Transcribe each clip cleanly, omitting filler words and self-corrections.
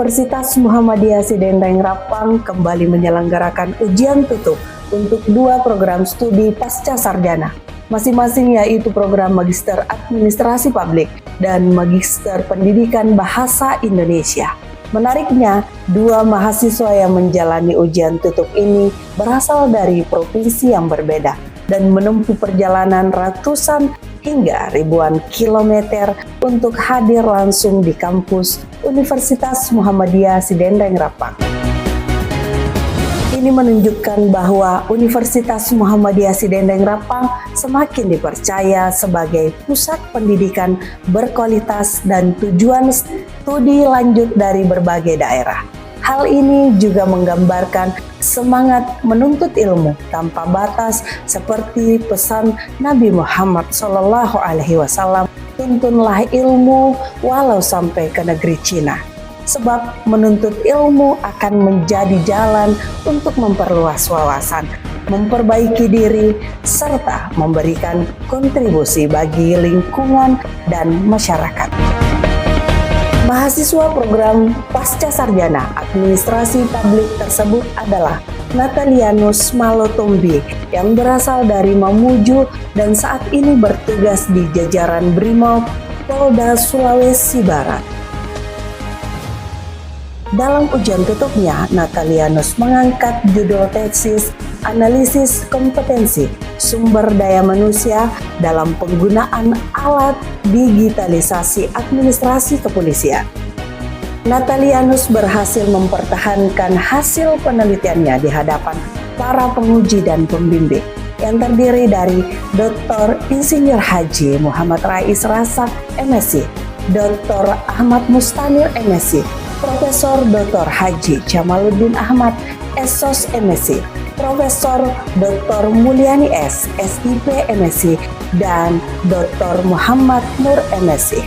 Universitas Muhammadiyah Sidendeng Rapang kembali menyelenggarakan ujian tutup untuk 2 program studi pasca sarjana, masing-masing yaitu program Magister Administrasi Publik dan Magister Pendidikan Bahasa Indonesia. Menariknya, 2 mahasiswa yang menjalani ujian tutup ini berasal dari provinsi yang berbeda dan menempuh perjalanan ratusan hingga ribuan kilometer untuk hadir langsung di kampus Universitas Muhammadiyah Sidendeng Rapang. Ini menunjukkan bahwa Universitas Muhammadiyah Sidendeng Rapang semakin dipercaya sebagai pusat pendidikan berkualitas dan tujuan studi lanjut dari berbagai daerah. Hal ini juga menggambarkan semangat menuntut ilmu tanpa batas seperti pesan Nabi Muhammad SAW, tuntunlah ilmu walau sampai ke negeri Cina. Sebab menuntut ilmu akan menjadi jalan untuk memperluas wawasan, memperbaiki diri, serta memberikan kontribusi bagi lingkungan dan masyarakat. Mahasiswa program Pasca Sarjana Administrasi Publik tersebut adalah Natalianus Malotombi yang berasal dari Mamuju dan saat ini bertugas di jajaran Brimob Polda Sulawesi Barat. Dalam ujian tutupnya, Natalianus mengangkat judul tesis Analisis Kompetensi Sumber Daya Manusia dalam Penggunaan Alat Digitalisasi Administrasi Kepolisian. Natalianus berhasil mempertahankan hasil penelitiannya di hadapan para penguji dan pembimbing yang terdiri dari Dr. Insinyur Haji Muhammad Rais Rasak MSc, Dr. Ahmad Mustanir MSc, Profesor Dr. Haji Jamaluddin Ahmad SOS MSc, Profesor Dr. Mulyani S. SIP MSc, dan Dr. Muhammad Nur MSc.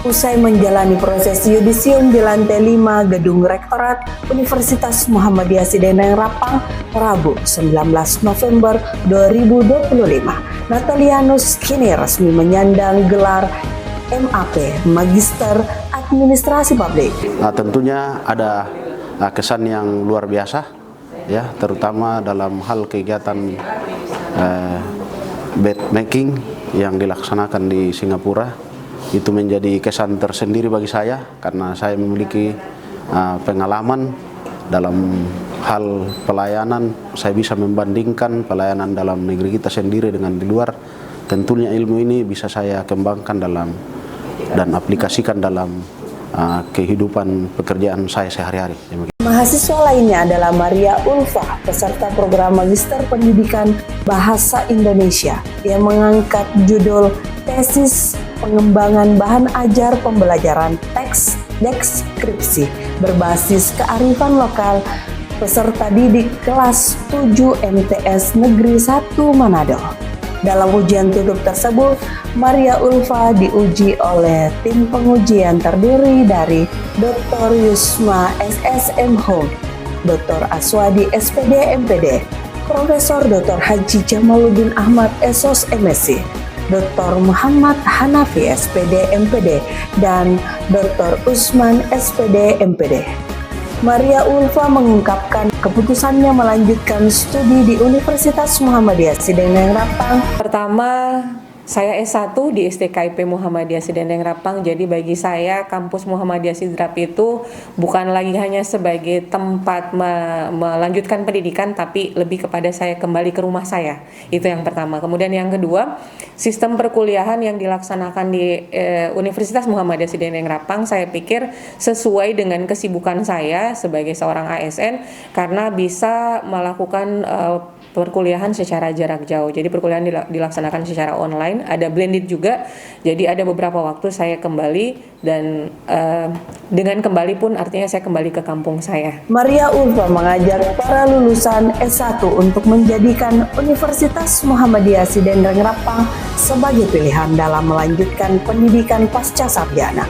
Usai menjalani proses yudisium di lantai 5 Gedung Rektorat Universitas Muhammadiyah Sidendeng Rapang, Rabu 19 November 2025, Natalianus kini resmi menyandang gelar MAP Magister Administrasi Publik. Tentunya ada kesan yang luar biasa, ya, terutama dalam hal kegiatan bed making yang dilaksanakan di Singapura. Itu menjadi kesan tersendiri bagi saya karena saya memiliki pengalaman dalam hal pelayanan. Saya bisa membandingkan pelayanan dalam negeri kita sendiri dengan di luar. Tentunya ilmu ini bisa saya kembangkan dan aplikasikan dalam kehidupan pekerjaan saya sehari-hari. Mahasiswa lainnya adalah Maria Ulfa, peserta program Magister Pendidikan Bahasa Indonesia yang mengangkat judul tesis pengembangan bahan ajar pembelajaran teks deskripsi berbasis kearifan lokal peserta didik kelas 7 MTS Negeri 1 Manado. Dalam ujian tutup tersebut, Maria Ulfa diuji oleh tim penguji yang terdiri dari Dr. Yusma SSM Home, Dr. Aswadi SPD MPD, Profesor Dr. Haji Jamaluddin Ahmad SOS MSc, Dr. Muhammad Hanafi SPD MPD, dan Dr. Usman SPD MPD. Maria Ulfa mengungkapkan keputusannya melanjutkan studi di Universitas Muhammadiyah Sidendeng Rapang. Pertama, saya S1 di STKIP Muhammadiyah Sidendeng Rapang. Jadi bagi saya kampus Muhammadiyah Sidrap itu bukan lagi hanya sebagai tempat melanjutkan pendidikan, tapi lebih kepada saya kembali ke rumah saya. Itu yang pertama. Kemudian yang kedua, sistem perkuliahan yang dilaksanakan di Universitas Muhammadiyah Sidendeng Rapang saya pikir sesuai dengan kesibukan saya sebagai seorang ASN karena bisa melakukan perkuliahan secara jarak jauh. Jadi perkuliahan dilaksanakan secara online, ada blended juga. Jadi ada beberapa waktu saya kembali dan dengan kembali pun artinya saya kembali ke kampung saya. Maria Ulfa mengajak para lulusan S1 untuk menjadikan Universitas Muhammadiyah Sidendeng Rapang sebagai pilihan dalam melanjutkan pendidikan pasca sarjana.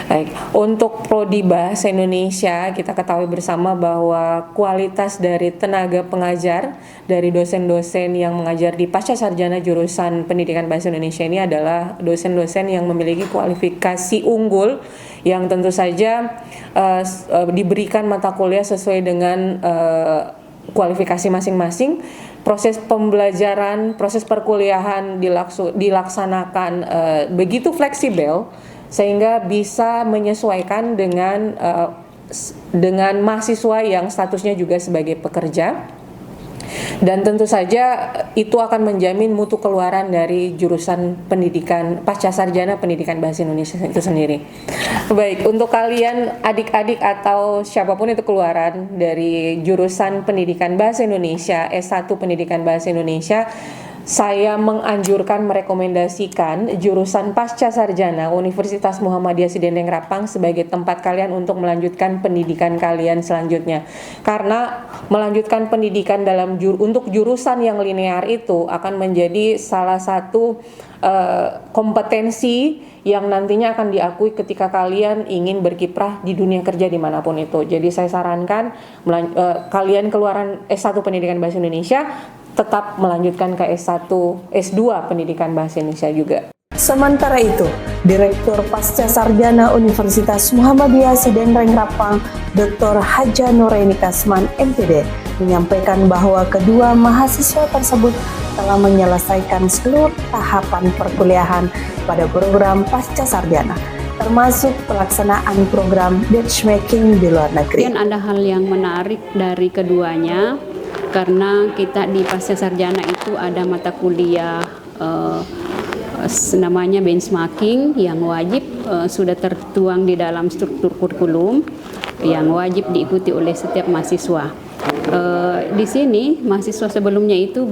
Baik, untuk Prodi Bahasa Indonesia kita ketahui bersama bahwa kualitas dari tenaga pengajar dari dosen-dosen yang mengajar di pasca sarjana jurusan Pendidikan Bahasa Indonesia ini adalah dosen-dosen yang memiliki kualifikasi unggul yang tentu saja diberikan mata kuliah sesuai dengan kualifikasi masing-masing. Proses pembelajaran, proses perkuliahan dilaksanakan begitu fleksibel sehingga bisa menyesuaikan dengan mahasiswa yang statusnya juga sebagai pekerja. Dan tentu saja itu akan menjamin mutu keluaran dari jurusan pendidikan pasca sarjana pendidikan bahasa Indonesia itu sendiri. Baik, untuk kalian adik-adik atau siapapun itu keluaran dari jurusan pendidikan bahasa Indonesia, S1 pendidikan bahasa Indonesia, saya menganjurkan, merekomendasikan jurusan pasca sarjana Universitas Muhammadiyah Sidendeng Rapang sebagai tempat kalian untuk melanjutkan pendidikan kalian selanjutnya. Karena melanjutkan pendidikan untuk jurusan yang linear itu akan menjadi salah satu kompetensi yang nantinya akan diakui ketika kalian ingin berkiprah di dunia kerja dimanapun itu. Jadi saya sarankan kalian keluaran S1 Pendidikan Bahasa Indonesia tetap melanjutkan ke S1, S2 Pendidikan Bahasa Indonesia juga. Sementara itu, Direktur Pasca Sarjana Universitas Muhammadiyah Sidendeng Rapang, Dr. Haja Nuraini Kasman, MPD, menyampaikan bahwa kedua mahasiswa tersebut telah menyelesaikan seluruh tahapan perkuliahan pada program Pasca Sarjana, termasuk pelaksanaan program matchmaking di luar negeri. Dan ada hal yang menarik dari keduanya, karena kita di pasca sarjana itu ada mata kuliah namanya benchmarking yang wajib sudah tertuang di dalam struktur kurikulum yang wajib diikuti oleh setiap mahasiswa. Di sini mahasiswa sebelumnya itu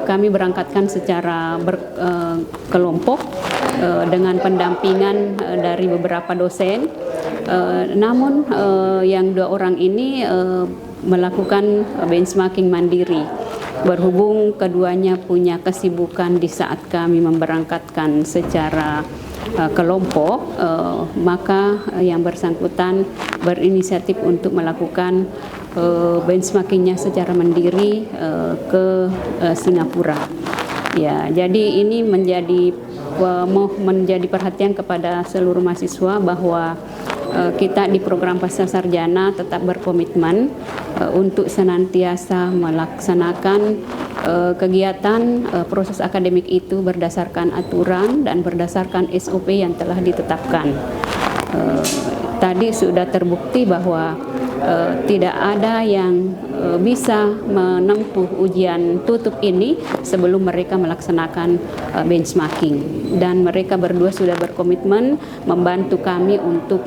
kami berangkatkan secara kelompok dengan pendampingan dari beberapa dosen. Namun yang 2 orang ini melakukan benchmarking mandiri. Berhubung keduanya punya kesibukan di saat kami memberangkatkan secara kelompok, maka yang bersangkutan berinisiatif untuk melakukan benchmarkingnya secara mandiri ke Singapura. Ya, jadi ini menjadi perhatian kepada seluruh mahasiswa bahwa kita di program pasca sarjana tetap berkomitmen untuk senantiasa melaksanakan kegiatan proses akademik itu berdasarkan aturan dan berdasarkan SOP yang telah ditetapkan. Tadi sudah terbukti bahwa tidak ada yang bisa menempuh ujian tutup ini sebelum mereka melaksanakan benchmarking, dan mereka berdua sudah berkomitmen membantu kami untuk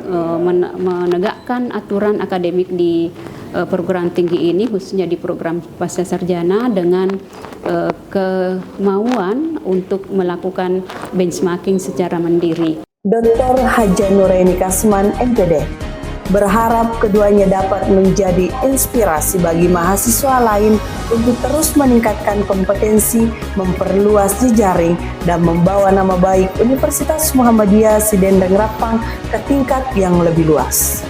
menegakkan aturan akademik di perguruan tinggi ini, khususnya di program pasca sarjana, dengan kemauan untuk melakukan benchmarking secara mandiri. Dr. Haja Nuraini Kasman, MPD, berharap keduanya dapat menjadi inspirasi bagi mahasiswa lain untuk terus meningkatkan kompetensi, memperluas jejaring, dan membawa nama baik Universitas Muhammadiyah Sidendeng Rapang ke tingkat yang lebih luas.